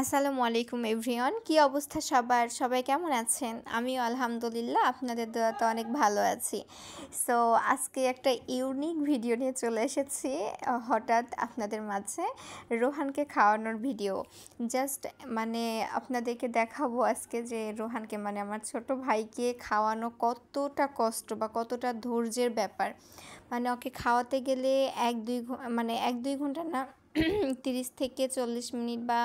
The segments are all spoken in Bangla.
আসসালামু আলাইকুম এভরিওয়ান, কি অবস্থা সবার? সবাই কেমন আছেন? আমিও আলহামদুলিল্লাহ আপনাদের দোয়াতে অনেক ভালো আছি। সো আজকে একটা ইউনিক ভিডিও নিয়ে চলে এসেছি হঠাৎ আপনাদের মাঝে। রোহানকে খাওয়ানোর ভিডিও। জাস্ট আপনাদেরকে দেখাবো আজকে যে রোহানকে আমার ছোট ভাইকে খাওয়ানো কতটা কষ্ট বা কতটা ধৈর্যের ব্যাপার। ওকে খাওয়াতে গেলে ১-২ ঘন্টা না, ৩০ থেকে ৪০ মিনিট বা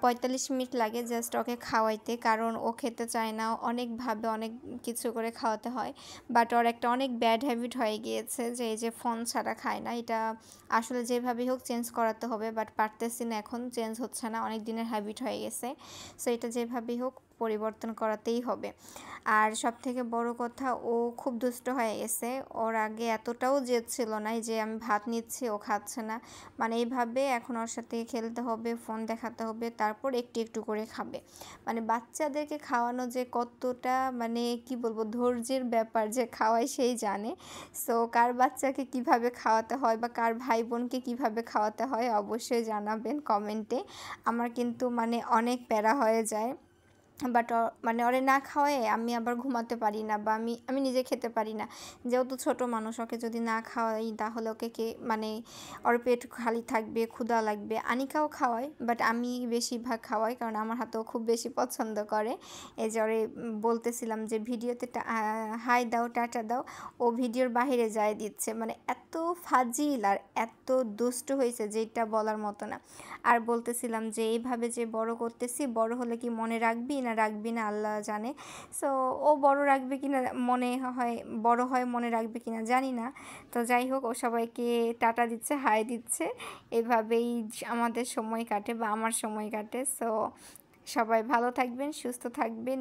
৪৫ মিনিট লাগে জাস্ট ওকে খাওয়াইতে, কারণ ও খেতে চায় না। অনেকভাবে অনেক কিছু করে খাওয়াতে হয়, বাট ওর একটা অনেক ব্যাড হ্যাবিট হয়ে গিয়েছে যে এই যে ফোন ছাড়া খায় না। এটা আসলে যেভাবেই হোক চেঞ্জ করাতে হবে, বাট পারতেছি না, এখন চেঞ্জ হচ্ছে না, অনেক দিনের হ্যাবিট হয়ে গেছে। সো এটা যেভাবেই হোক পরিবর্তন করাতেই হবে। আর সবথেকে বড় কথা, ও খুব দুষ্ট হয়ে গেছে। ওর আগে এতটাও জেদ ছিল না, যে আমি ভাত নিচ্ছি ও খাচ্ছে না, এইভাবে এখন ওর সাথে খেলতে হবে, ফোন দেখাতে হবে, তারপর একটু একটু করে খাবে। বাচ্চাদেরকে খাওয়ানো যে কতটা কি বলবো ধৈর্যের ব্যাপার, যে খাওয়ায় সেই জানে। সো কার বাচ্চাকে কিভাবে খাওয়াতে হয় বা কার ভাই বোনকে কিভাবে খাওয়াতে হয় অবশ্যই জানাবেন কমেন্টে। আমার কিন্তু অনেক প্যারা হয়ে যায়, বাট ওরে না খাওয়ায় আমি আবার ঘুমাতে পারি না, বা আমি নিজে খেতে পারি না। যেহেতু ছোটো মানুষ, ওকে যদি না খাওয়াই তাহলে ওকে ওর পেট খালি থাকবে, ক্ষুধা লাগবে। আনিকাও খাওয়াই, বাট আমি বেশিরভাগ খাওয়াই, কারণ আমার হাতেও খুব বেশি পছন্দ করে। এই যে ওরে বলতেছিলাম যে ভিডিওতে হাই দাও, টাটা দাও, ও ভিডিওর বাইরে যায় দিচ্ছে। এত ফাজিল আর এত দুষ্ট হয়েছে যেটা বলার মতো না। আর বলতেছিলাম যে এইভাবে যে বড় করতেছি, বড় হলে কি মনে রাখবি না আল্লাহ জানে। সো ও বড় রাখবে কিনা মনে হয়, বড় হয় মনে রাখবে কিনা জানি না। তো যাই হোক, ও সবাইকে টাটা দিচ্ছে, হাই দিচ্ছে, এভাবেই আমাদের সময় কাটে বা আমার সময় কাটে। সো সবাই ভালো থাকবেন, সুস্থ থাকবেন।